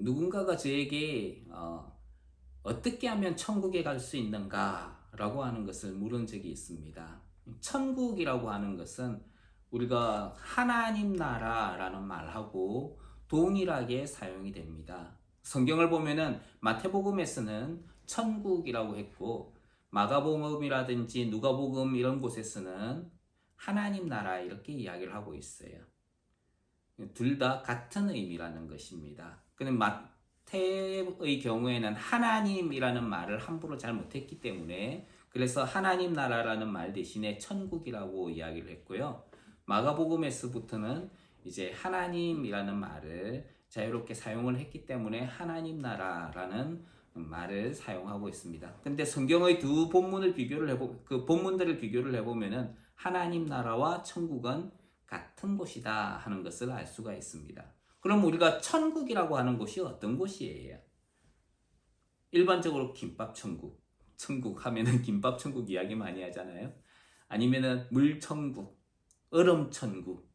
누군가가 저에게 어떻게 하면 천국에 갈 수 있는가? 라고 하는 것을 물은 적이 있습니다. 천국이라고 하는 것은 우리가 하나님 나라라는 말하고 동일하게 사용이 됩니다. 성경을 보면은 마태복음에서는 천국이라고 했고 마가복음이라든지 누가복음 이런 곳에서는 하나님 나라 이렇게 이야기를 하고 있어요. 둘 다 같은 의미라는 것입니다. 근데 마태의 경우에는 하나님이라는 말을 함부로 잘 못했기 때문에 그래서 하나님 나라라는 말 대신에 천국이라고 이야기를 했고요. 마가복음에서부터는 이제 하나님이라는 말을 자유롭게 사용을 했기 때문에 하나님 나라라는 말을 사용하고 있습니다. 근데 성경의 두 본문을 그 본문들을 비교를 해보면은 하나님 나라와 천국은 같은 곳이다 하는 것을 알 수가 있습니다. 그럼 우리가 천국이라고 하는 곳이 어떤 곳이에요? 일반적으로 김밥 천국. 천국 하면은 김밥 천국 이야기 많이 하잖아요. 아니면은 물 천국, 얼음 천국.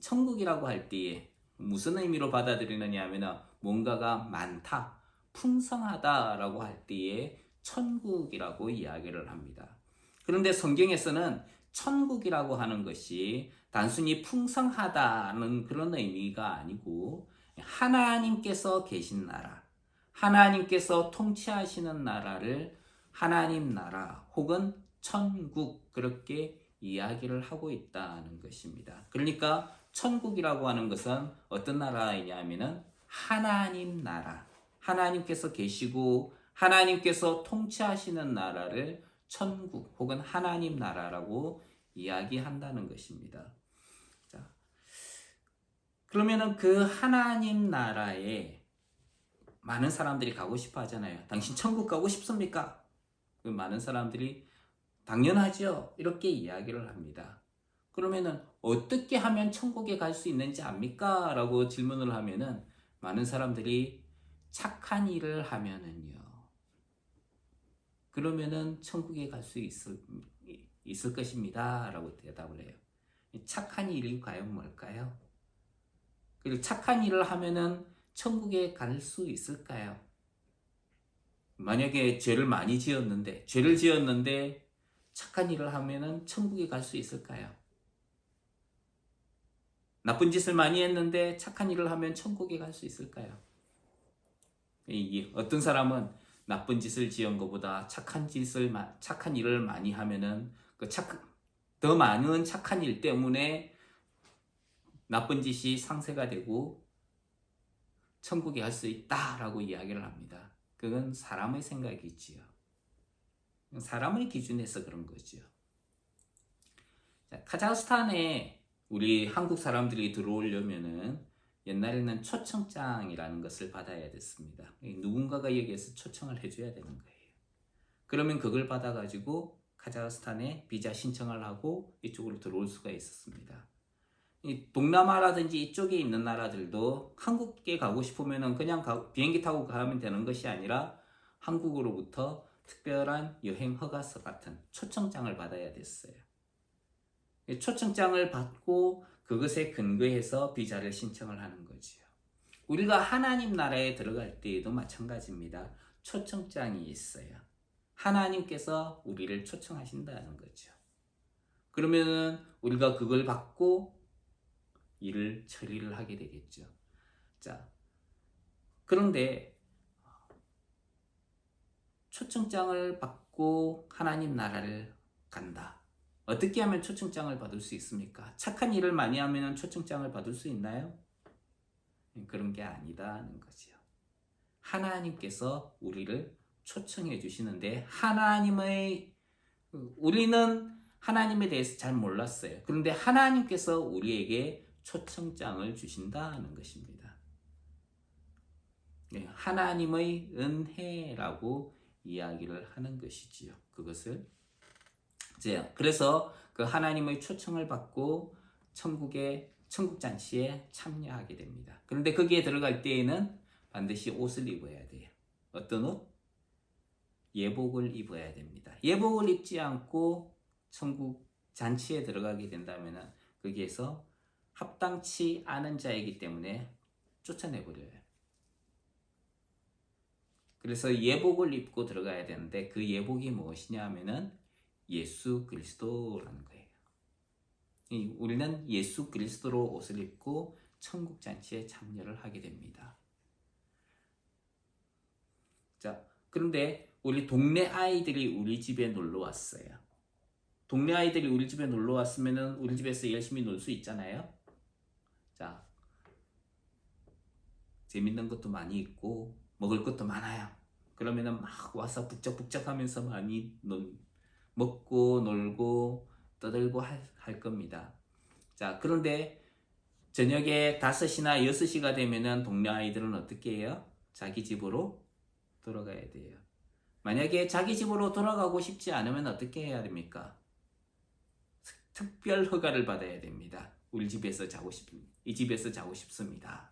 천국이라고 할 때에 무슨 의미로 받아들이느냐 하면은 뭔가가 많다, 풍성하다라고 할 때에 천국이라고 이야기를 합니다. 그런데 성경에서는 천국이라고 하는 것이 단순히 풍성하다는 그런 의미가 아니고 하나님께서 계신 나라, 하나님께서 통치하시는 나라를 하나님 나라 혹은 천국 그렇게 이야기를 하고 있다는 것입니다. 그러니까 천국이라고 하는 것은 어떤 나라이냐 하면은 하나님 나라, 하나님께서 계시고 하나님께서 통치하시는 나라를 천국 혹은 하나님 나라라고 이야기한다는 것입니다. 자, 그러면은 그 하나님 나라에 많은 사람들이 가고 싶어 하잖아요. 당신 천국 가고 싶습니까? 그 많은 사람들이 당연하죠. 이렇게 이야기를 합니다. 그러면은 어떻게 하면 천국에 갈 수 있는지 압니까? 라고 질문을 하면은 많은 사람들이 착한 일을 하면은요. 그러면은 천국에 갈 수 있을 것입니다. 라고 대답을 해요. 착한 일이 과연 뭘까요? 그리고 착한 일을 하면은 천국에 갈 수 있을까요? 만약에 죄를 지었는데 착한 일을 하면은 천국에 갈 수 있을까요? 나쁜 짓을 많이 했는데 착한 일을 하면 천국에 갈 수 있을까요? 어떤 사람은 나쁜 짓을 지은 것보다 착한 일을 많이 하면은 더 많은 착한 일 때문에 나쁜 짓이 상쇄가 되고 천국에 갈 수 있다라고 이야기를 합니다. 그건 사람의 생각이지요. 사람의 기준에서 그런 거죠. 자, 카자흐스탄에 우리 한국 사람들이 들어오려면은 옛날에는 초청장이라는 것을 받아야 됐습니다. 누군가가 여기에서 초청을 해줘야 되는 거예요. 그러면 그걸 받아가지고 카자흐스탄에 비자 신청을 하고 이쪽으로 들어올 수가 있었습니다. 이 동남아라든지 이쪽에 있는 나라들도 한국에 가고 싶으면 그냥 비행기 타고 가면 되는 것이 아니라 한국으로부터 특별한 여행 허가서 같은 초청장을 받아야 됐어요. 초청장을 받고 그것에 근거해서 비자를 신청을 하는 거지요. 우리가 하나님 나라에 들어갈 때에도 마찬가지입니다. 초청장이 있어요. 하나님께서 우리를 초청하신다는 거죠. 그러면 우리가 그걸 받고 일을 처리를 하게 되겠죠. 자, 그런데 초청장을 받고 하나님 나라를 간다. 어떻게 하면 초청장을 받을 수 있습니까? 착한 일을 많이 하면 초청장을 받을 수 있나요? 그런 게 아니다는 거죠. 하나님께서 우리를 초청해 주시는데 우리는 하나님에 대해서 잘 몰랐어요. 그런데 하나님께서 우리에게 초청장을 주신다는 것입니다. 하나님의 은혜라고 이야기를 하는 것이지요. 그것을 그래서 그 하나님의 초청을 받고 천국 잔치에 참여하게 됩니다. 그런데 거기에 들어갈 때에는 반드시 옷을 입어야 돼요. 어떤 옷? 예복을 입어야 됩니다. 예복을 입지 않고 천국 잔치에 들어가게 된다면 거기에서 합당치 않은 자이기 때문에 쫓아내버려요. 그래서 예복을 입고 들어가야 되는데 그 예복이 무엇이냐 하면은 예수 그리스도라는 거예요. 우리는 예수 그리스도로 옷을 입고 천국 잔치에 참여를 하게 됩니다. 자, 그런데 우리 동네 아이들이 우리 집에 놀러 왔어요. 동네 아이들이 우리 집에 놀러 왔으면은 우리 집에서 열심히 놀 수 있잖아요. 자, 재밌는 것도 많이 있고 먹을 것도 많아요. 그러면은 막 와서 북적북적하면서 많이 먹고 놀고 떠들고 할 겁니다. 자, 그런데 저녁에 5시나 6시가 되면은 동네 아이들은 어떻게 해요? 자기 집으로 돌아가야 돼요. 만약에 자기 집으로 돌아가고 싶지 않으면 어떻게 해야 됩니까? 특별 허가를 받아야 됩니다. 우리 집에서 이 집에서 자고 싶습니다.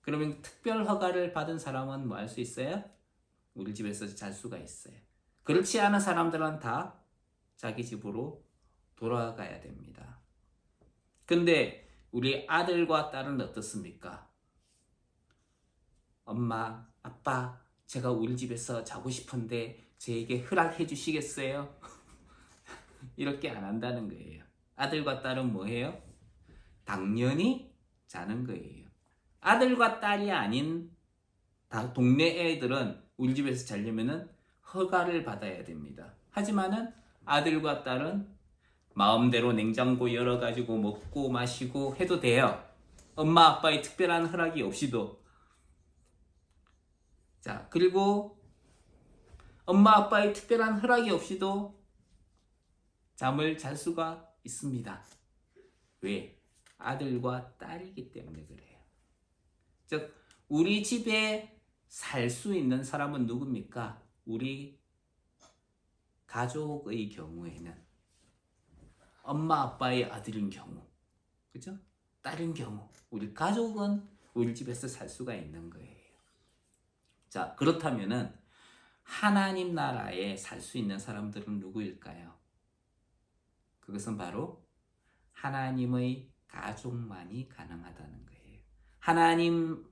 그러면 특별 허가를 받은 사람은 뭐 할 수 있어요? 우리 집에서 잘 수가 있어요. 그렇지 않은 사람들은 다 자기 집으로 돌아가야 됩니다. 근데 우리 아들과 딸은 어떻습니까? 엄마, 아빠, 제가 우리 집에서 자고 싶은데 저에게 허락해 주시겠어요? 이렇게 안 한다는 거예요. 아들과 딸은 뭐 해요? 당연히 자는 거예요. 아들과 딸이 아닌 동네 애들은 우리 집에서 자려면은 허가를 받아야 됩니다. 하지만은 아들과 딸은 마음대로 냉장고 열어가지고 먹고 마시고 해도 돼요. 엄마 아빠의 특별한 허락이 없이도. 자, 그리고 엄마 아빠의 특별한 허락이 없이도 잠을 잘 수가 있습니다. 왜? 아들과 딸이기 때문에 그래요. 즉, 우리 집에 살 수 있는 사람은 누굽니까? 우리 가족의 경우에는 엄마 아빠의 아들인 경우, 그죠? 딸인 경우, 우리 가족은 우리 집에서 살 수가 있는 거예요. 자, 그렇다면은 하나님 나라에 살 수 있는 사람들은 누구일까요? 그것은 바로 하나님의 가족만이 가능하다는 거예요. 하나님을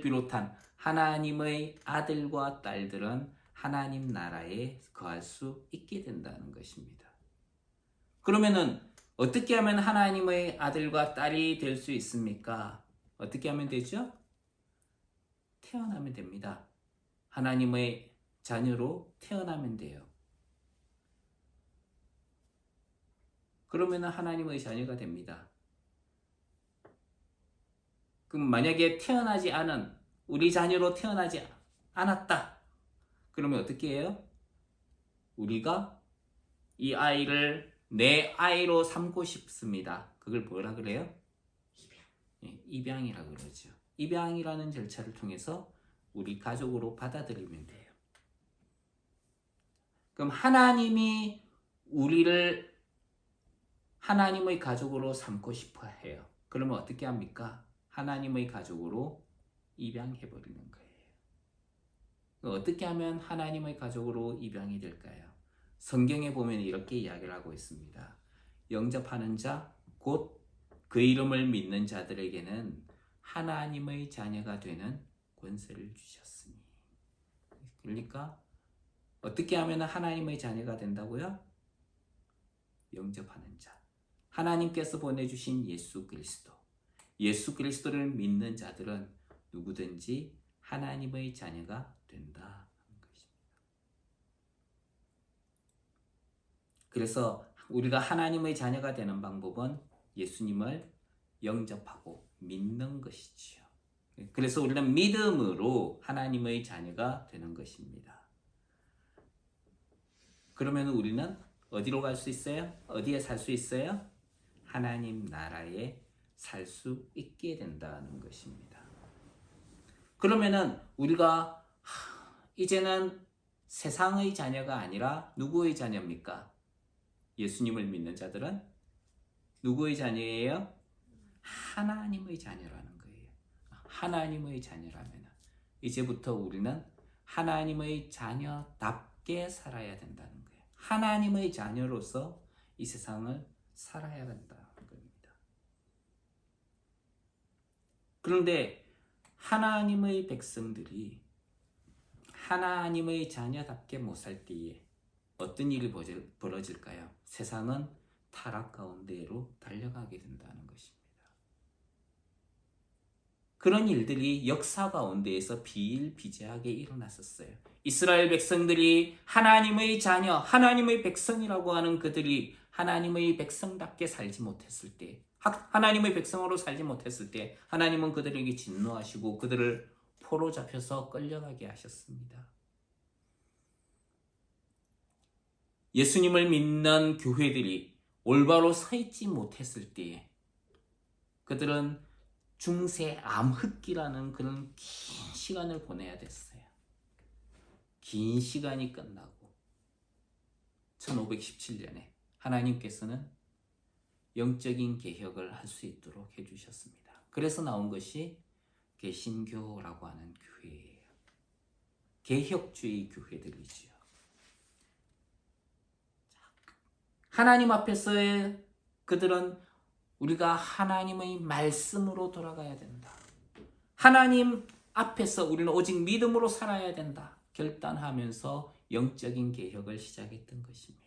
비롯한 하나님의 아들과 딸들은 하나님 나라에 거할 수 있게 된다는 것입니다. 그러면은 어떻게 하면 하나님의 아들과 딸이 될 수 있습니까? 어떻게 하면 되죠? 태어나면 됩니다. 하나님의 자녀로 태어나면 돼요. 그러면 하나님의 자녀가 됩니다. 그럼 만약에 우리 자녀로 태어나지 않았다. 그러면 어떻게 해요? 우리가 이 아이를 내 아이로 삼고 싶습니다. 그걸 뭐라 그래요? 입양이라고 그러죠. 입양이라는 절차를 통해서 우리 가족으로 받아들이면 돼요. 그럼 하나님이 우리를 하나님의 가족으로 삼고 싶어 해요. 그러면 어떻게 합니까? 하나님의 가족으로 입양해버리는 거예요. 어떻게 하면 하나님의 가족으로 입양이 될까요? 성경에 보면 이렇게 이야기를 하고 있습니다. 영접하는 자, 곧 그 이름을 믿는 자들에게는 하나님의 자녀가 되는 권세를 주셨으니. 그러니까 어떻게 하면 하나님의 자녀가 된다고요? 영접하는 자. 하나님께서 보내주신 예수 그리스도. 예수 그리스도를 믿는 자들은 누구든지 하나님의 자녀가 된다는 것입니다. 그래서 우리가 하나님의 자녀가 되는 방법은 예수님을 영접하고 믿는 것이지요. 그래서 우리는 믿음으로 하나님의 자녀가 되는 것입니다. 그러면 우리는 어디로 갈 수 있어요? 어디에 살 수 있어요? 하나님 나라에 살 수 있게 된다는 것입니다. 그러면은 우리가 이제는 세상의 자녀가 아니라 누구의 자녀입니까? 예수님을 믿는 자들은 누구의 자녀예요? 하나님의 자녀라는 거예요. 하나님의 자녀라면 이제부터 우리는 하나님의 자녀답게 살아야 된다는 거예요. 하나님의 자녀로서 이 세상을 살아야 된다는 겁니다. 그런데 하나님의 백성들이 하나님의 자녀답게 못 살 때에 어떤 일이 벌어질까요? 세상은 타락 가운데로 달려가게 된다는 것입니다. 그런 일들이 역사 가운데에서 비일비재하게 일어났었어요. 이스라엘 백성들이 하나님의 자녀, 하나님의 백성이라고 하는 그들이 하나님의 백성답게 살지 못했을 때, 하나님의 백성으로 살지 못했을 때 하나님은 그들에게 진노하시고 그들을 포로 잡혀서 끌려가게 하셨습니다. 예수님을 믿는 교회들이 올바로 서 있지 못했을 때에 그들은 중세 암흑기라는 그런 긴 시간을 보내야 됐어요. 긴 시간이 끝나고 1517년에 하나님께서는 영적인 개혁을 할 수 있도록 해주셨습니다. 그래서 나온 것이 개신교라고 하는 교회예요. 개혁주의 교회들이지요. 하나님 앞에서의 그들은 우리가 하나님의 말씀으로 돌아가야 된다. 하나님 앞에서 우리는 오직 믿음으로 살아야 된다. 결단하면서 영적인 개혁을 시작했던 것입니다.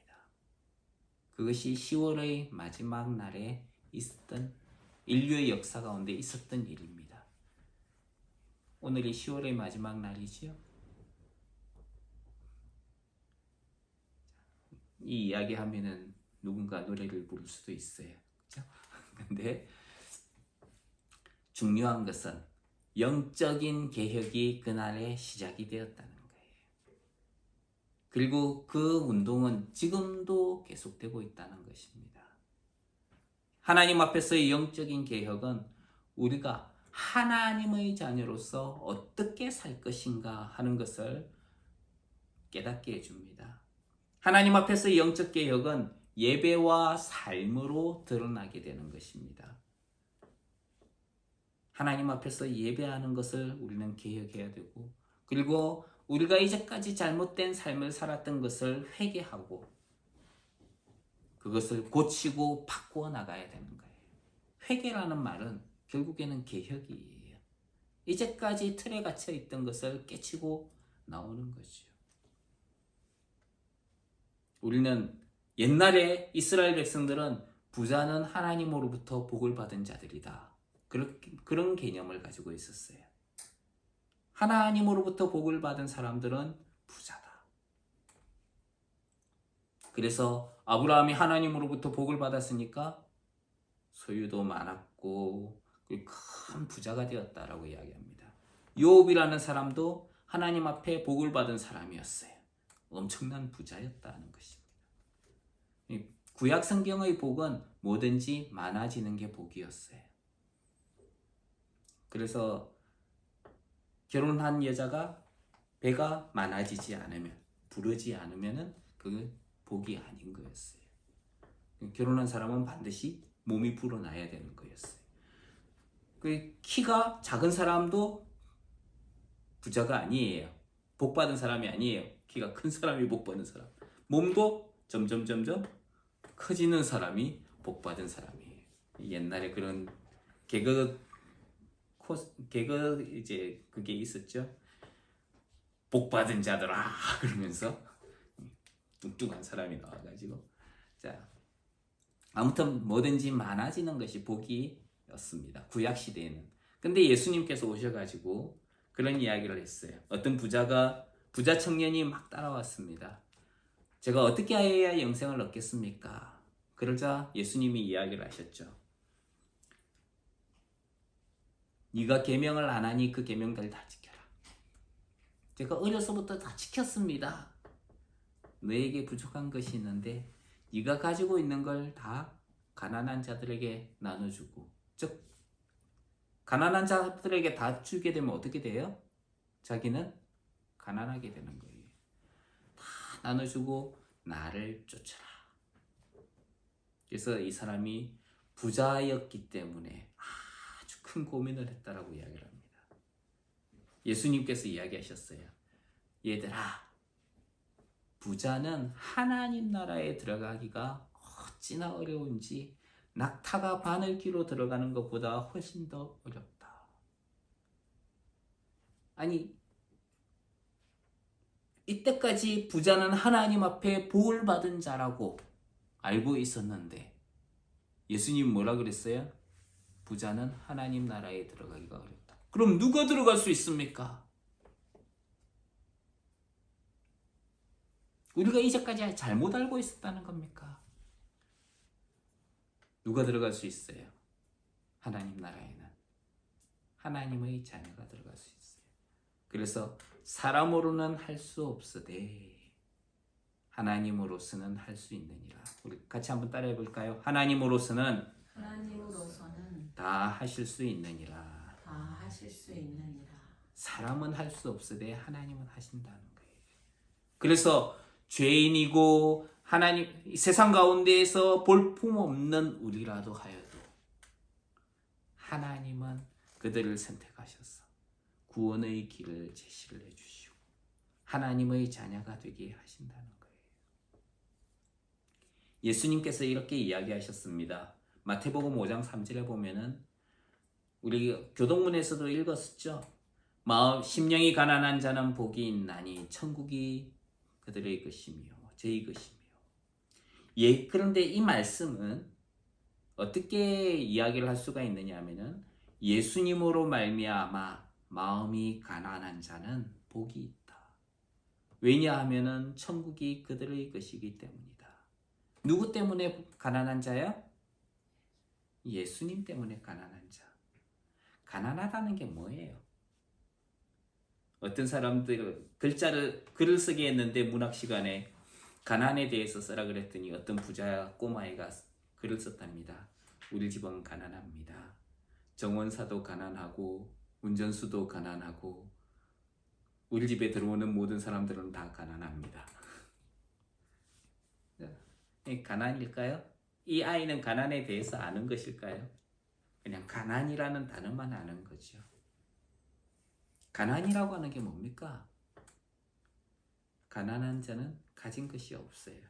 그것이 10월의 마지막 날에 있었던 인류의 역사 가운데 있었던 일입니다. 오늘이 10월의 마지막 날이지요. 이 이야기 하면은 누군가 노래를 부를 수도 있어요. 그렇죠? 근데 중요한 것은 영적인 개혁이 그날에 시작이 되었다는 거예요. 그리고 그 운동은 지금도 계속되고 있다는 것입니다. 하나님 앞에서의 영적인 개혁은 우리가 하나님의 자녀로서 어떻게 살 것인가 하는 것을 깨닫게 해줍니다. 하나님 앞에서의 영적 개혁은 예배와 삶으로 드러나게 되는 것입니다. 하나님 앞에서 예배하는 것을 우리는 개혁해야 되고, 그리고 우리가 이제까지 잘못된 삶을 살았던 것을 회개하고 그것을 고치고 바꾸어 나가야 되는 거예요. 회개라는 말은 결국에는 개혁이에요. 이제까지 틀에 갇혀 있던 것을 깨치고 나오는 거죠. 우리는 옛날에 이스라엘 백성들은 부자는 하나님으로부터 복을 받은 자들이다. 그런 개념을 가지고 있었어요. 하나님으로부터 복을 받은 사람들은 부자다. 그래서 아브라함이 하나님으로부터 복을 받았으니까 소유도 많았고 큰 부자가 되었다라고 이야기합니다. 요업이라는 사람도 하나님 앞에 복을 받은 사람이었어요. 엄청난 부자였다는 것입니다. 구약 성경의 복은 뭐든지 많아지는 게 복이었어요. 그래서 결혼한 여자가 배가 많아지지 않으면, 부르지 않으면 그게 복이 아닌 거였어요. 결혼한 사람은 반드시 몸이 불어나야 되는 거였어요. 그 키가 작은 사람도 부자가 아니에요. 복 받은 사람이 아니에요. 키가 큰 사람이 복 받는 사람. 몸도 점점 커지는 사람이 복 받은 사람이에요. 옛날에 그런 개그 이제 그게 있었죠. 복 받은 자들아 그러면서 뚱뚱한 사람이 나와가지고, 자, 아무튼 뭐든지 많아지는 것이 복이었습니다. 구약 시대에는. 근데 예수님께서 오셔가지고 그런 이야기를 했어요. 어떤 부자 청년이 막 따라왔습니다. 제가 어떻게 해야 영생을 얻겠습니까? 그러자 예수님이 이야기를 하셨죠. 네가 계명을 안 하니 그 계명들 다 지켜라. 제가 어려서부터 다 지켰습니다. 너에게 부족한 것이 있는데 네가 가지고 있는 걸 다 가난한 자들에게 나눠주고, 즉 가난한 자들에게 다 주게 되면 어떻게 돼요? 자기는 가난하게 되는 거예요. 다 나눠주고 나를 쫓아라. 그래서 이 사람이 부자였기 때문에 아주 큰 고민을 했다라고 이야기를 합니다. 예수님께서 이야기하셨어요. 얘들아, 부자는 하나님 나라에 들어가기가 어찌나 어려운지 낙타가 바늘귀로 들어가는 것보다 훨씬 더 어렵다. 아니, 이때까지 부자는 하나님 앞에 복을 받은 자라고 알고 있었는데 예수님 뭐라 그랬어요? 부자는 하나님 나라에 들어가기가 어렵다. 그럼 누가 들어갈 수 있습니까? 우리가 이제까지 잘못 알고 있었다는 겁니까? 누가 들어갈 수 있어요? 하나님 나라에는 하나님의 자녀가 들어갈 수 있어요. 그래서 사람으로는 할 수 없으되 하나님으로서는 할 수 있느니라. 우리 같이 한번 따라해 볼까요? 하나님으로서는 다 하실 수 있느니라. 사람은 할 수 없으되 하나님은 하신다는 거예요. 그래서 죄인이고 하나님 세상 가운데에서 볼품없는 우리라도 하여도 하나님은 그들을 선택하셔서 구원의 길을 제시를 해주시고 하나님의 자녀가 되게 하신다는 거예요. 예수님께서 이렇게 이야기하셨습니다. 마태복음 5장 3절에 보면은 우리 교동문에서도 읽었었죠. 심령이 가난한 자는 복이 있나니 천국이 그들의 것이며 저희 것이며. 예, 그런데 이 말씀은 어떻게 이야기를 할 수가 있느냐 하면은 예수님으로 말미암아 마음이 가난한 자는 복이 있다. 왜냐하면은 천국이 그들의 것이기 때문이다. 누구 때문에 가난한 자야? 예수님 때문에 가난한 자. 가난하다는 게 뭐예요? 어떤 사람들 글을 쓰게 했는데 문학 시간에 가난에 대해서 써라 그랬더니 어떤 부자 꼬마애가 글을 썼답니다. 우리 집은 가난합니다. 정원사도 가난하고 운전수도 가난하고 우리 집에 들어오는 모든 사람들은 다 가난합니다. 가난일까요? 이 아이는 가난에 대해서 아는 것일까요? 그냥 가난이라는 단어만 아는 거죠. 가난이라고 하는 게 뭡니까? 가난한 자는 가진 것이 없어요.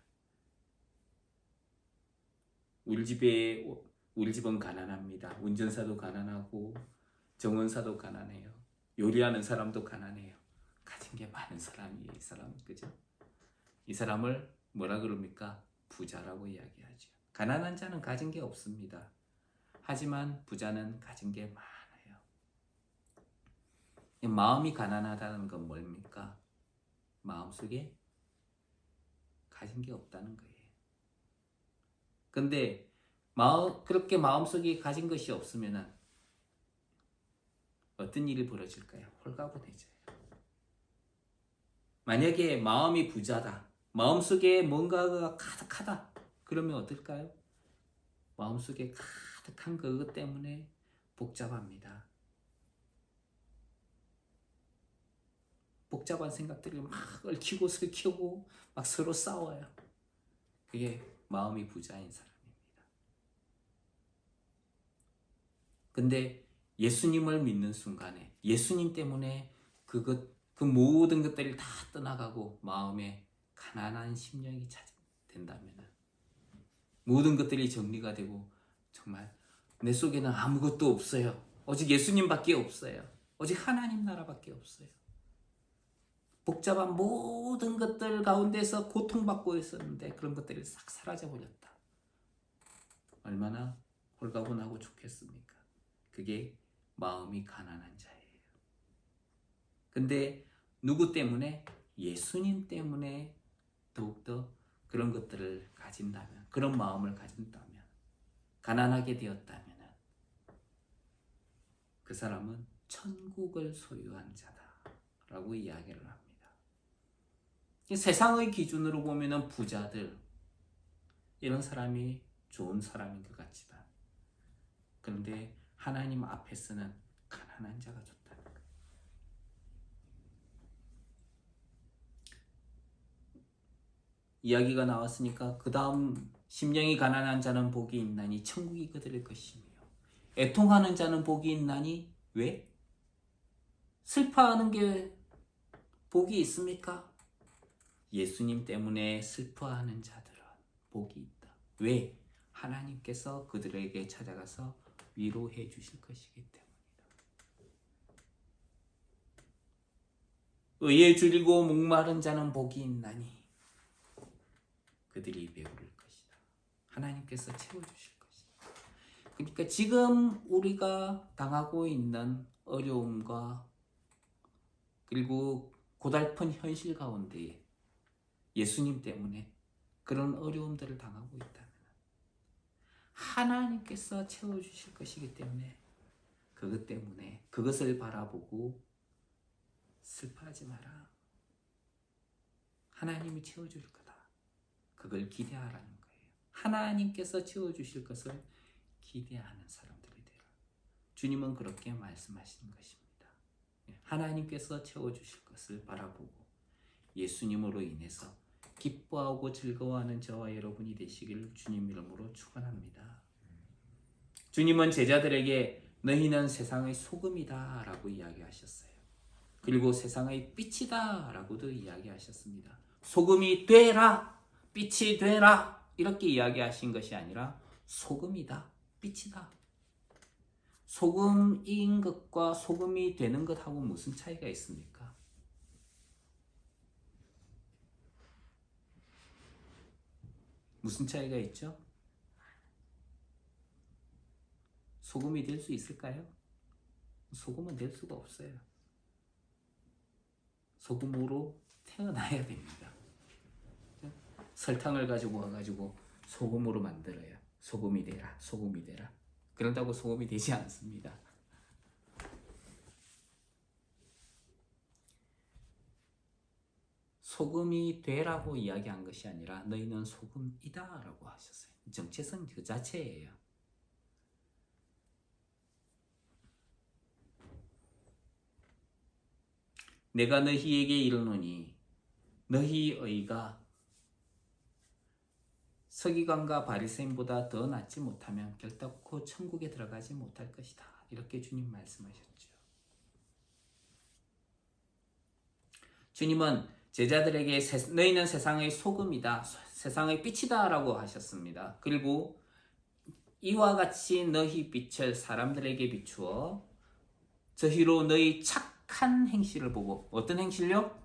우리 집은 가난합니다. 운전사도 가난하고 정원사도 가난해요. 요리하는 사람도 가난해요. 가진 게 많은 사람이에요. 이 사람, 그죠? 이 사람을 뭐라 그럽니까? 부자라고 이야기하죠. 가난한 자는 가진 게 없습니다. 하지만 부자는 가진 게 많아요. 마음이 가난하다는 건 뭡니까? 마음속에 가진 게 없다는 거예요. 근데 그렇게 마음속에 가진 것이 없으면 어떤 일이 벌어질까요? 홀가분해져요. 만약에 마음이 부자다, 마음속에 뭔가가 가득하다, 그러면 어떨까요? 마음속에 가득한 그것 때문에 복잡합니다. 복잡한 생각들이 막 얽히고 설키고 막 서로 싸워요. 그게 마음이 부자인 사람입니다. 근데 예수님을 믿는 순간에 예수님 때문에 그 모든 것들이 다 떠나가고 마음에 가난한 심령이 된다면 모든 것들이 정리가 되고 정말 내 속에는 아무것도 없어요. 오직 예수님밖에 없어요. 오직 하나님 나라밖에 없어요. 복잡한 모든 것들 가운데서 고통받고 있었는데 그런 것들이 싹 사라져버렸다. 얼마나 홀가분하고 좋겠습니까? 그게 마음이 가난한 자예요. 근데 누구 때문에? 예수님 때문에 더욱더 그런 것들을 가진다면, 그런 마음을 가진다면, 가난하게 되었다면 그 사람은 천국을 소유한 자다라고 이야기를 합니다. 세상의 기준으로 보면 부자들, 이런 사람이 좋은 사람인 것 같지만 그런데 하나님 앞에서는 가난한 자가 좋다는 거예요. 이야기가 나왔으니까 그 다음 심령이 가난한 자는 복이 있나니 천국이 그들의 것이며 애통하는 자는 복이 있나니 왜? 슬퍼하는 게 복이 있습니까? 예수님 때문에 슬퍼하는 자들은 복이 있다. 왜? 하나님께서 그들에게 찾아가서 위로해 주실 것이기 때문이다. 의에 줄이고 목마른 자는 복이 있나니 그들이 배부를 것이다. 하나님께서 채워주실 것이다. 그러니까 지금 우리가 당하고 있는 어려움과 그리고 고달픈 현실 가운데 예수님 때문에 그런 어려움들을 당하고 있다면 하나님께서 채워주실 것이기 때문에 그것 때문에 그것을 바라보고 슬퍼하지 마라. 하나님이 채워줄 거다. 그걸 기대하라는 거예요. 하나님께서 채워주실 것을 기대하는 사람들이 되라. 주님은 그렇게 말씀하시는 것입니다. 하나님께서 채워주실 것을 바라보고 예수님으로 인해서 기뻐하고 즐거워하는 저와 여러분이 되시기를 주님 이름으로 축원합니다. 주님은 제자들에게 너희는 세상의 소금이다 라고 이야기하셨어요. 그리고 세상의 빛이다 라고도 이야기하셨습니다. 소금이 되라, 빛이 되라 이렇게 이야기하신 것이 아니라 소금이다, 빛이다. 소금인 것과 소금이 되는 것하고 무슨 차이가 있습니까? 무슨 차이가 있죠? 소금이 될 수 있을까요? 소금은 될 수가 없어요. 소금으로 태어나야 됩니다. 설탕을 가지고 와가지고 소금으로 만들어요. 소금이 되라, 소금이 되라. 그런다고 소금이 되지 않습니다. 소금이 되라고 이야기한 것이 아니라 너희는 소금이다 라고 하셨어요. 정체성 그 자체예요. 내가 너희에게 이르노니 너희 의가 서기관과 바리새인보다 더 낫지 못하면 결단코 천국에 들어가지 못할 것이다. 이렇게 주님 말씀하셨죠. 주님은 제자들에게 너희는 세상의 소금이다, 세상의 빛이다 라고 하셨습니다. 그리고 이와 같이 너희 빛을 사람들에게 비추어 저희로 너희 착한 행실을 보고, 어떤 행실요?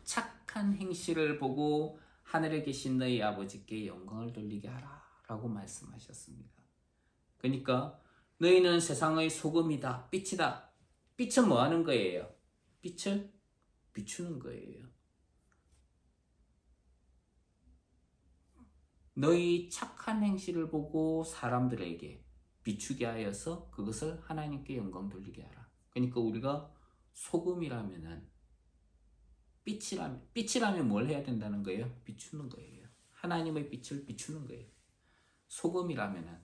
착한 행실을 보고 하늘에 계신 너희 아버지께 영광을 돌리게 하라 라고 말씀하셨습니다. 그러니까 너희는 세상의 소금이다, 빛이다. 빛은 뭐 하는 거예요? 빛을 비추는 거예요. 너희 착한 행실을 보고 사람들에게 비추게 하여서 그것을 하나님께 영광 돌리게 하라. 그러니까 우리가 소금이라면은 빛이라면 뭘 해야 된다는 거예요? 비추는 거예요. 하나님의 빛을 비추는 거예요. 소금이라면은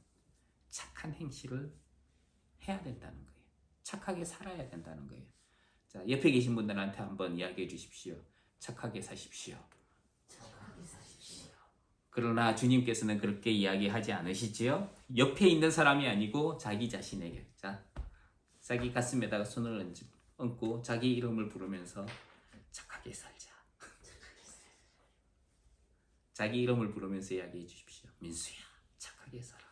착한 행실을 해야 된다는 거예요. 착하게 살아야 된다는 거예요. 자, 옆에 계신 분들한테 한번 이야기해 주십시오. 착하게 사십시오. 착하게 사십시오. 그러나 주님께서는 그렇게 이야기하지 않으시지요? 옆에 있는 사람이 아니고 자기 자신에게. 자, 자기 가슴에다가 손을 얹고 자기 이름을 부르면서 착하게 살자. 자기 이름을 부르면서 이야기해 주십시오. 민수야, 착하게 살아.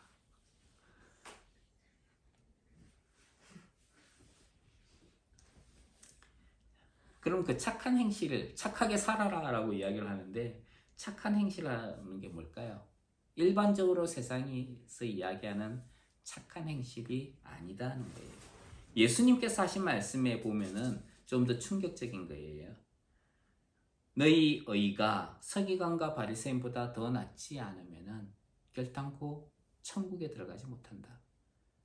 그럼 그 착한 행실을 착하게 살아라 라고 이야기를 하는데 착한 행실이라는 게 뭘까요? 일반적으로 세상에서 이야기하는 착한 행실이 아니다는 거예요. 예수님께서 하신 말씀에 보면은 좀 더 충격적인 거예요. 너희 의가 서기관과 바리새인보다 더 낫지 않으면은 결단코 천국에 들어가지 못한다.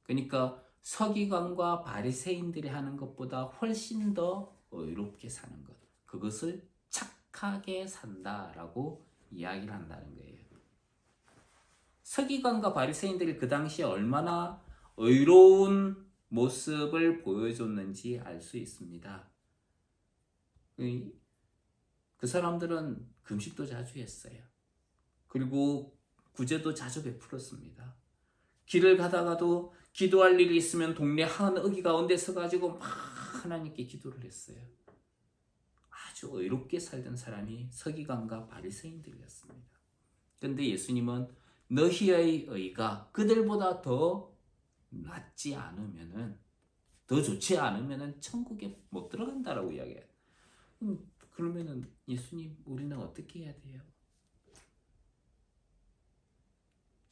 그러니까 서기관과 바리새인들이 하는 것보다 훨씬 더 의롭게 사는 것, 그것을 착하게 산다라고 이야기를 한다는 거예요. 서기관과 바리새인들이 그 당시에 얼마나 의로운 모습을 보여줬는지 알 수 있습니다. 그 사람들은 금식도 자주 했어요. 그리고 구제도 자주 베풀었습니다. 길을 가다가도 기도할 일이 있으면 동네 한 어기 가운데 서가지고 막 하나님께 기도를 했어요. 아주 의롭게 살던 사람이 서기관과 바리새인들이었습니다. 그런데 예수님은 너희의 의가 그들보다 더 낫지 않으면은, 더 좋지 않으면은 천국에 못 들어간다라고 이야기해요. 그러면은 예수님, 우리는 어떻게 해야 돼요?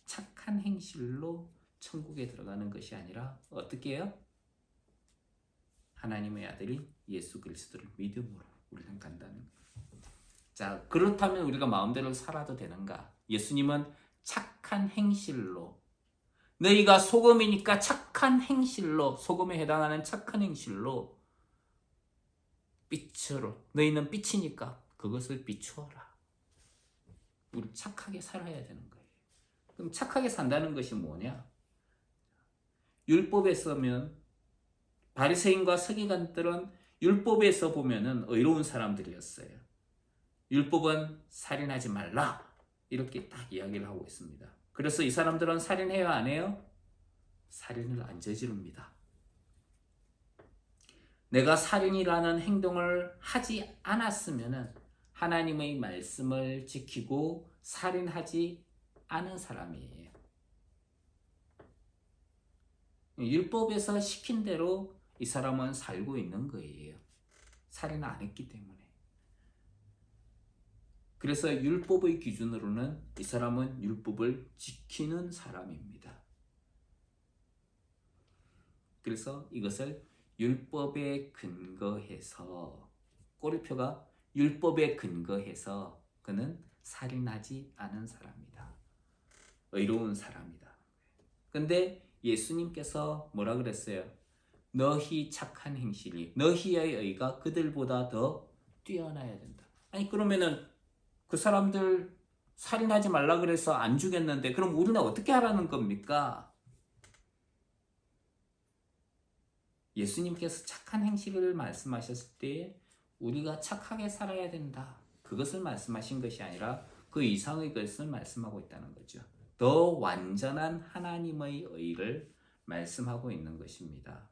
착한 행실로 천국에 들어가는 것이 아니라 어떻게 해요? 하나님의 아들이 예수 그리스도를 믿음으로 우리는 간다는 거예요. 자, 그렇다면 우리가 마음대로 살아도 되는가? 예수님은 착한 행실로, 너희가 소금이니까 착한 행실로, 소금에 해당하는 착한 행실로 빛으로, 너희는 빛이니까 그것을 비추어라. 우리 착하게 살아야 되는 거예요. 그럼 착하게 산다는 것이 뭐냐? 율법에서면 바리새인과 서기관들은 율법에서 보면은 의로운 사람들이었어요. 율법은 살인하지 말라 이렇게 딱 이야기를 하고 있습니다. 그래서 이 사람들은 살인해요, 안 해요? 살인을 안 저지릅니다. 내가 살인이라는 행동을 하지 않았으면 하나님의 말씀을 지키고 살인하지 않은 사람이에요. 율법에서 시킨 대로 이 사람은 살고 있는 거예요. 살인을 안 했기 때문에. 그래서 율법의 기준으로는 이 사람은 율법을 지키는 사람입니다. 그래서 이것을 율법에 근거해서, 꼬리표가 율법에 근거해서 그는 살인하지 않은 사람이다. 의로운 사람이다. 근데 예수님께서 뭐라 그랬어요? 너희 착한 행실이, 너희의 의가 그들보다 더 뛰어나야 된다. 아니 그러면은 그 사람들 살인하지 말라 그래서 안 죽였는데 그럼 우리는 어떻게 하라는 겁니까? 예수님께서 착한 행실을 말씀하셨을 때 우리가 착하게 살아야 된다. 그것을 말씀하신 것이 아니라 그 이상의 것을 말씀하고 있다는 거죠. 더 완전한 하나님의 의를 말씀하고 있는 것입니다.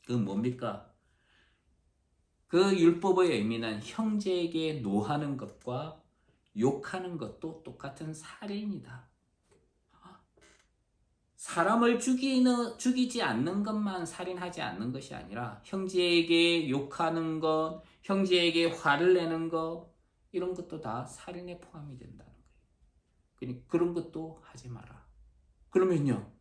그 뭡니까? 그 율법의 의미는 형제에게 노하는 것과 욕하는 것도 똑같은 살인이다. 사람을 죽이지 않는 것만 살인하지 않는 것이 아니라 형제에게 욕하는 것, 형제에게 화를 내는 것, 이런 것도 다 살인에 포함이 된다는 거예요. 그러니까 그런 것도 하지 마라. 그러면요,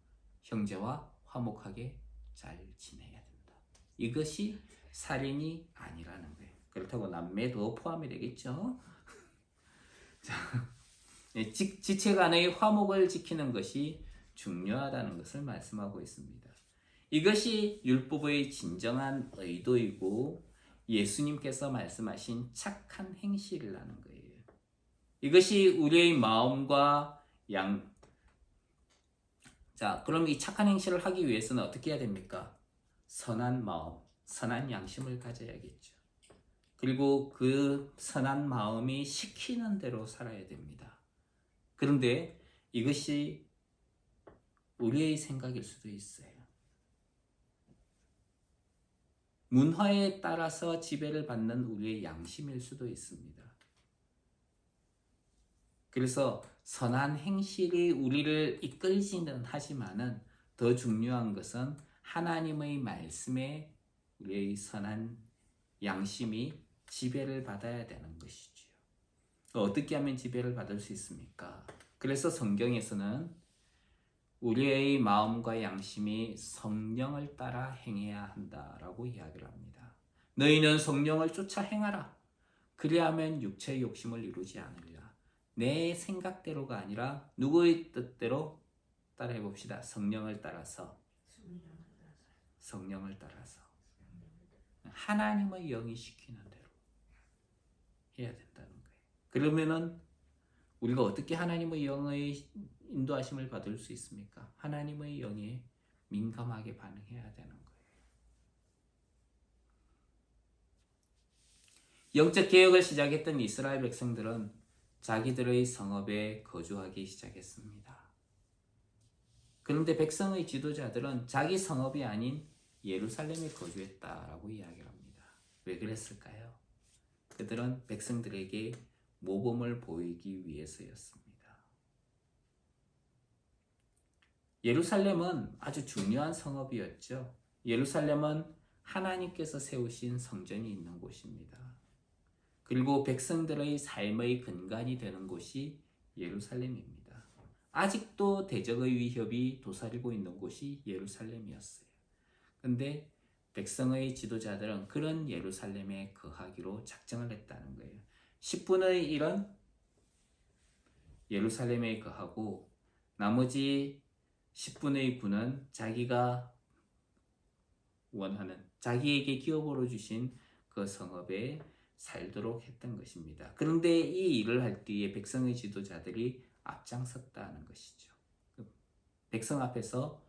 형제와 화목하게 잘 지내야 된다. 이것이 살인이 아니라는 거예요. 그렇다고 남매도 포함이 되겠죠. 자, 지체 간의 화목을 지키는 것이 중요하다는 것을 말씀하고 있습니다. 이것이 율법의 진정한 의도이고 예수님께서 말씀하신 착한 행실이라는 거예요. 이것이 우리의 마음과 자, 그럼 이 착한 행실을 하기 위해서는 어떻게 해야 됩니까? 선한 마음, 선한 양심을 가져야겠죠. 그리고 그 선한 마음이 시키는 대로 살아야 됩니다. 그런데 이것이 우리의 생각일 수도 있어요. 문화에 따라서 지배를 받는 우리의 양심일 수도 있습니다. 그래서 선한 행실이 우리를 이끌지는 하지만은 더 중요한 것은 하나님의 말씀에 우리의 선한 양심이 지배를 받아야 되는 것이지요. 어떻게 하면 지배를 받을 수 있습니까? 그래서 성경에서는 우리의 마음과 양심이 성령을 따라 행해야 한다라고 이야기를 합니다. 너희는 성령을 쫓아 행하라. 그리하면 육체의 욕심을 이루지 않으리라. 내 생각대로가 아니라 누구의 뜻대로 따라해 봅시다. 성령을 따라서. 성령을 따라서. 하나님의 영이 시키는 대로 해야 된다는 거예요. 그러면은 우리가 어떻게 하나님의 영의 인도하심을 받을 수 있습니까? 하나님의 영에 민감하게 반응해야 되는 거예요. 영적 개혁을 시작했던 이스라엘 백성들은 자기들의 성읍에 거주하기 시작했습니다. 그런데 백성의 지도자들은 자기 성읍이 아닌 예루살렘에 거주했다라고 이야기를 합니다. 왜 그랬을까요? 그들은 백성들에게 모범을 보이기 위해서였습니다. 예루살렘은 아주 중요한 성읍이었죠. 예루살렘은 하나님께서 세우신 성전이 있는 곳입니다. 그리고 백성들의 삶의 근간이 되는 곳이 예루살렘입니다. 아직도 대적의 위협이 도사리고 있는 곳이 예루살렘이었어요. 근데 백성의 지도자들은 그런 예루살렘에 거하기로 작정을 했다는 거예요. 10분의 1은 예루살렘에 거하고 나머지 10분의 9는 자기가 원하는 자기에게 기업으로 주신 그 성읍에 살도록 했던 것입니다. 그런데 이 일을 할 때에 백성의 지도자들이 앞장섰다는 것이죠. 백성 앞에서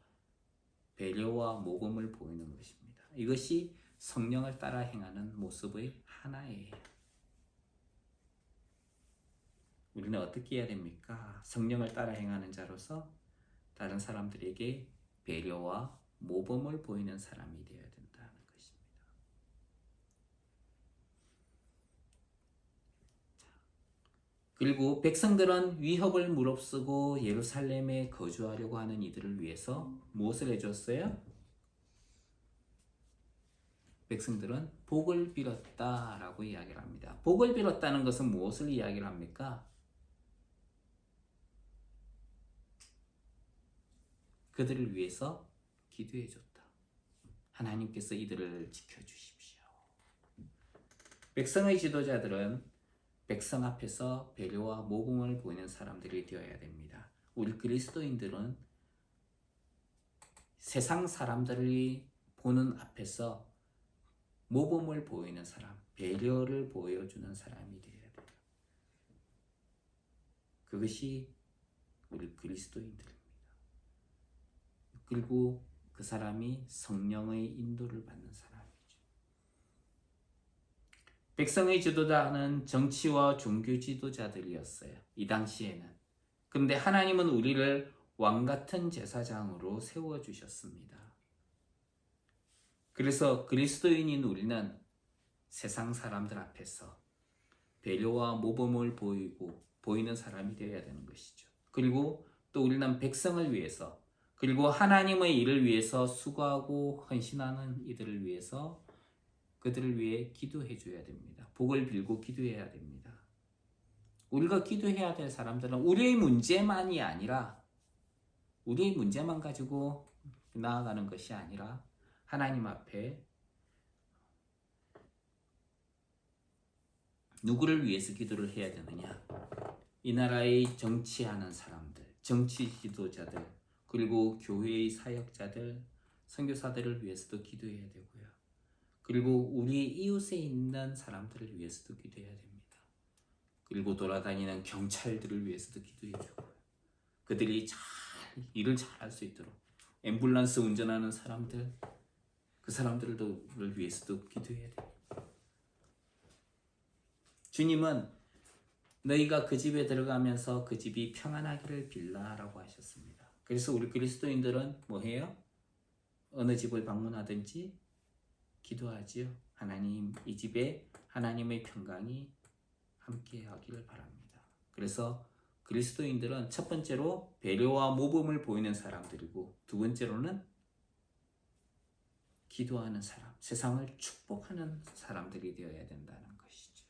배려와 모범을 보이는 것입니다. 이것이 성령을 따라 행하는 모습의 하나예요. 우리는 어떻게 해야 됩니까? 성령을 따라 행하는 자로서 다른 사람들에게 배려와 모범을 보이는 사람이 되어야 된다는 것입니다. 그리고 백성들은 위협을 무릅쓰고 예루살렘에 거주하려고 하는 이들을 위해서 무엇을 해줬어요? 백성들은 복을 빌었다라고 이야기를 합니다. 복을 빌었다는 것은 무엇을 이야기를 합니까? 그들을 위해서 기도해 줬다. 하나님께서 이들을 지켜주십시오. 백성의 지도자들은 백성 앞에서 배려와 모범을 보이는 사람들이 되어야 됩니다. 우리 그리스도인들은 세상 사람들이 보는 앞에서 모범을 보이는 사람, 배려를 보여주는 사람이 되어야 돼요. 그것이 우리 그리스도인들입니다. 그리고 그 사람이 성령의 인도를 받는 사람이죠. 백성의 지도자는 정치와 종교 지도자들이었어요. 이 당시에는. 그런데 하나님은 우리를 왕같은 제사장으로 세워주셨습니다. 그래서 그리스도인인 우리는 세상 사람들 앞에서 배려와 모범을 보이는 사람이 되어야 되는 것이죠. 그리고 또 우리는 백성을 위해서 그리고 하나님의 일을 위해서 수고하고 헌신하는 이들을 위해서 그들을 위해 기도해 줘야 됩니다. 복을 빌고 기도해야 됩니다. 우리가 기도해야 될 사람들은 우리의 문제만이 아니라 우리의 문제만 가지고 나아가는 것이 아니라 하나님 앞에 누구를 위해서 기도를 해야 되느냐? 이 나라의 정치하는 사람들, 정치 지도자들, 그리고 교회의 사역자들, 선교사들을 위해서도 기도해야 되고요. 그리고 우리 이웃에 있는 사람들을 위해서도 기도해야 됩니다. 그리고 돌아다니는 경찰들을 위해서도 기도해야 되고요. 그들이 일을 잘 할 수 있도록 앰뷸런스 운전하는 사람들, 그 사람들을 위해서도 기도해야 돼요. 주님은 너희가 그 집에 들어가면서 그 집이 평안하기를 빌라라고 하셨습니다. 그래서 우리 그리스도인들은 뭐 해요? 어느 집을 방문하든지 기도하지요. 하나님, 이 집에 하나님의 평강이 함께 하기를 바랍니다. 그래서 그리스도인들은 첫 번째로 배려와 모범을 보이는 사람들이고 두 번째로는 기도하는 사람, 세상을 축복하는 사람들이 되어야 된다는 것이죠.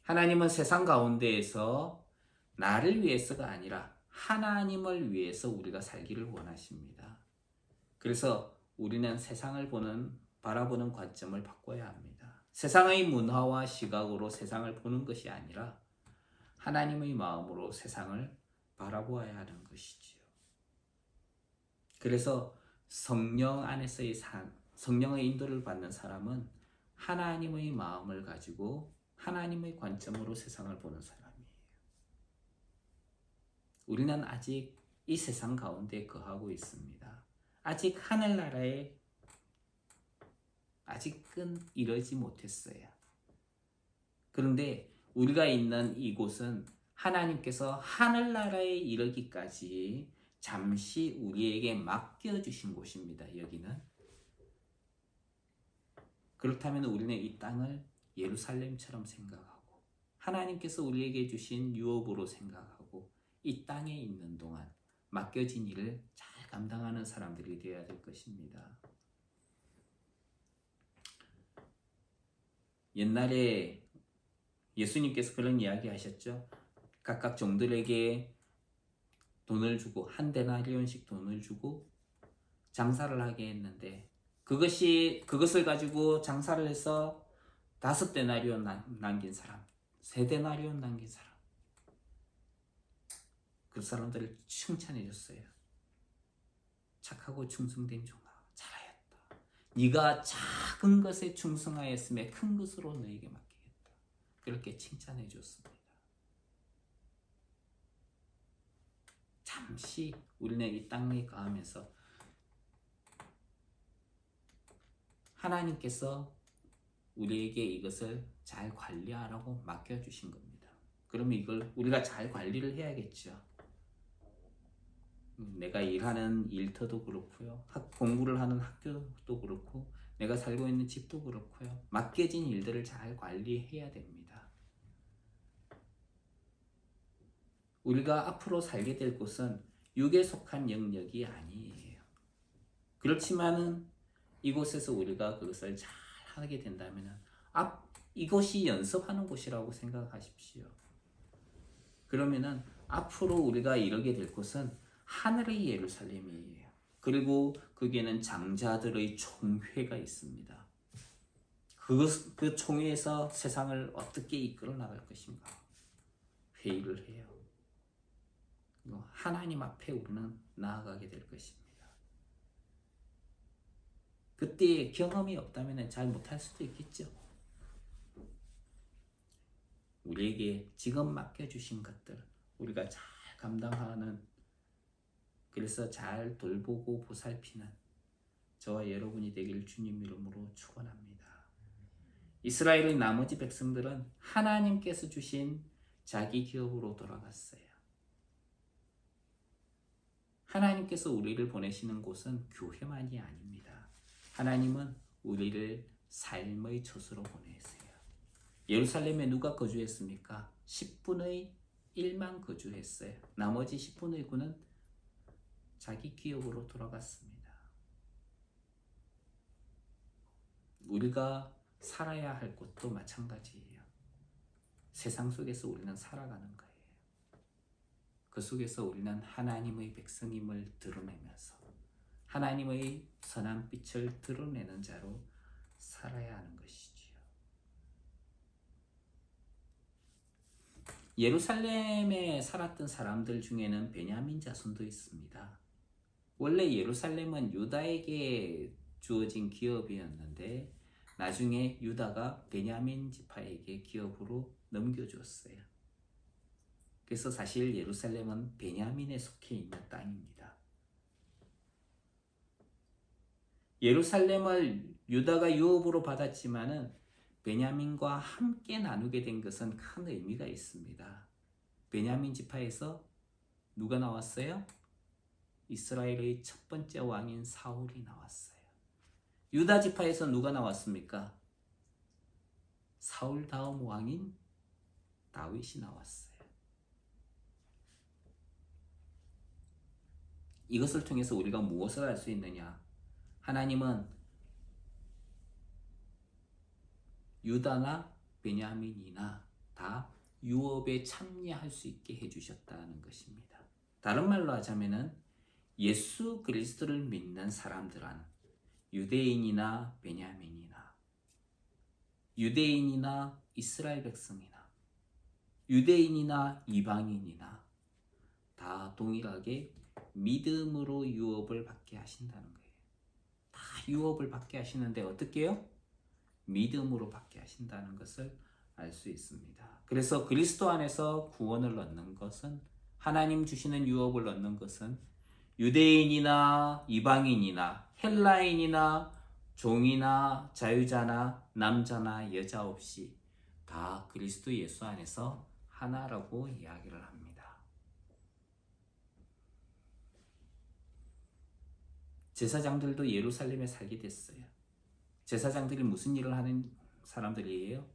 하나님은 세상 가운데에서 나를 위해서가 아니라 하나님을 위해서 우리가 살기를 원하십니다. 그래서 우리는 세상을 바라보는 관점을 바꿔야 합니다. 세상의 문화와 시각으로 세상을 보는 것이 아니라 하나님의 마음으로 세상을 바라보아야 하는 것이지요. 그래서 성령 안에서의 성령의 인도를 받는 사람은 하나님의 마음을 가지고 하나님의 관점으로 세상을 보는 사람이에요. 우리는 아직 이 세상 가운데 거하고 있습니다. 아직 하늘나라에 아직은 이르지 못했어요. 그런데 우리가 있는 이곳은 하나님께서 하늘나라에 이르기까지 잠시 우리에게 맡겨주신 곳입니다. 여기는. 그렇다면 우리는 이 땅을 예루살렘처럼 생각하고 하나님께서 우리에게 주신 유업으로 생각하고 이 땅에 있는 동안 맡겨진 일을 잘 감당하는 사람들이 되어야 될 것입니다. 옛날에 예수님께서 그런 이야기 하셨죠. 각각 종들에게 돈을 주고 한 데나리온씩 돈을 주고 장사를 하게 했는데 그것을 가지고 장사를 해서 5데나리온 남긴 사람, 3데나리온 남긴 사람, 그 사람들을 칭찬해 줬어요. 착하고 충성된 종아, 잘하였다. 네가 작은 것에 충성하였음에 큰 것으로 너에게 맡기겠다. 그렇게 칭찬해 줬습니다. 잠시 우리는 이 땅에 거하면서 하나님께서 우리에게 이것을 잘 관리하라고 맡겨주신 겁니다. 그러면 이걸 우리가 잘 관리를 해야겠죠. 내가 일하는 일터도 그렇고요. 공부를 하는 학교도 그렇고 내가 살고 있는 집도 그렇고요. 맡겨진 일들을 잘 관리해야 됩니다. 우리가 앞으로 살게 될 곳은 육에 속한 영역이 아니에요. 그렇지만은 이곳에서 우리가 그것을 잘 하게 된다면 이곳이 연습하는 곳이라고 생각하십시오. 그러면은 앞으로 우리가 이르게 될 곳은 하늘의 예루살렘이에요. 그리고 거기에는 장자들의 총회가 있습니다. 그 총회에서 세상을 어떻게 이끌어 나갈 것인가 회의를 해요. 하나님 앞에 우리는 나아가게 될 것입니다. 그때 경험이 없다면 잘 못할 수도 있겠죠. 우리에게 지금 맡겨주신 것들 우리가 잘 감당하는, 그래서 잘 돌보고 보살피는 저와 여러분이 되길 주님 이름으로 축원합니다. 이스라엘의 나머지 백성들은 하나님께서 주신 자기 기업으로 돌아갔어요. 하나님께서 우리를 보내시는 곳은 교회만이 아닙니다. 하나님은 우리를 삶의 처소로 보내세요. 예루살렘에 누가 거주했습니까? 10분의 1만 거주했어요. 나머지 10분의 9는 자기 기업으로 돌아갔습니다. 우리가 살아야 할 곳도 마찬가지예요. 세상 속에서 우리는 살아가는 거예요. 그 속에서 우리는 하나님의 백성임을 드러내면서 하나님의 선한 빛을 드러내는 자로 살아야 하는 것이지요. 예루살렘에 살았던 사람들 중에는 베냐민 자손도 있습니다. 원래 예루살렘은 유다에게 주어진 기업이었는데 나중에 유다가 베냐민 지파에게 기업으로 넘겨주었어요. 그래서 사실 예루살렘은 베냐민에 속해 있는 땅입니다. 예루살렘을 유다가 유업으로 받았지만은 베냐민과 함께 나누게 된 것은 큰 의미가 있습니다. 베냐민 지파에서 누가 나왔어요? 이스라엘의 첫 번째 왕인 사울이 나왔어요. 유다 지파에서 누가 나왔습니까? 사울 다음 왕인 다윗이 나왔어요. 이것을 통해서 우리가 무엇을 알 수 있느냐? 하나님은 유다나 베냐민이나 다 유업에 참여할 수 있게 해주셨다는 것입니다. 다른 말로 하자면은 예수 그리스도를 믿는 사람들은 유대인이나 베냐민이나 유대인이나 이스라엘 백성이나 유대인이나 이방인이나 다 동일하게 믿음으로 유업을 받게 하신다는 거예요. 다 유업을 받게 하시는데 어떻게 해요? 믿음으로 받게 하신다는 것을 알 수 있습니다. 그래서 그리스도 안에서 구원을 얻는 것은, 하나님 주시는 유업을 얻는 것은 유대인이나 이방인이나 헬라인이나 종이나 자유자나 남자나 여자 없이 다 그리스도 예수 안에서 하나라고 이야기를 합니다. 제사장들도 예루살렘에 살게 됐어요. 제사장들이 무슨 일을 하는 사람들이에요?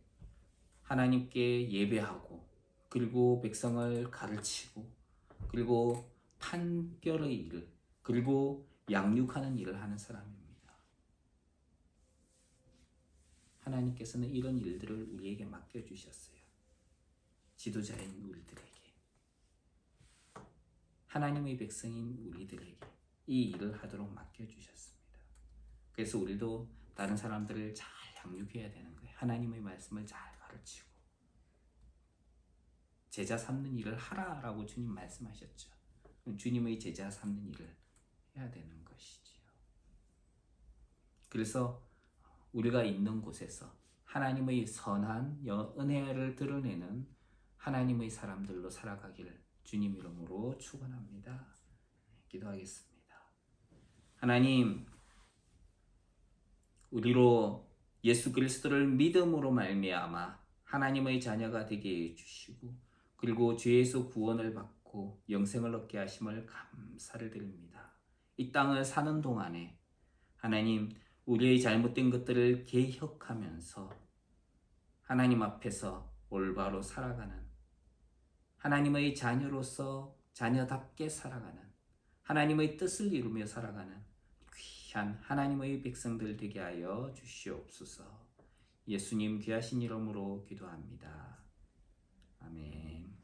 하나님께 예배하고, 그리고 백성을 가르치고, 그리고 판결의 일을, 그리고 양육하는 일을 하는 사람입니다. 하나님께서는 이런 일들을 우리에게 맡겨주셨어요. 지도자인 우리들에게, 하나님의 백성인 우리들에게 이 일을 하도록 맡겨주셨습니다. 그래서 우리도 다른 사람들을 잘 양육해야 되는 거예요. 하나님의 말씀을 잘 가르치고 제자 삼는 일을 하라라고 주님 말씀하셨죠. 주님의 제자 삼는 일을 해야 되는 것이지요. 그래서 우리가 있는 곳에서 하나님의 선한 은혜를 드러내는 하나님의 사람들로 살아가기를 주님 이름으로 축원합니다. 기도하겠습니다. 하나님, 우리로 예수 그리스도를 믿음으로 말미암아 하나님의 자녀가 되게 해주시고 그리고 죄에서 구원을 받고 영생을 얻게 하심을 감사를 드립니다. 이 땅을 사는 동안에 하나님, 우리의 잘못된 것들을 개혁하면서 하나님 앞에서 올바로 살아가는 하나님의 자녀로서 자녀답게 살아가는 하나님의 뜻을 이루며 살아가는 귀한 하나님의 백성들 되게 하여 주시옵소서. 예수님 귀하신 이름으로 기도합니다. 아멘.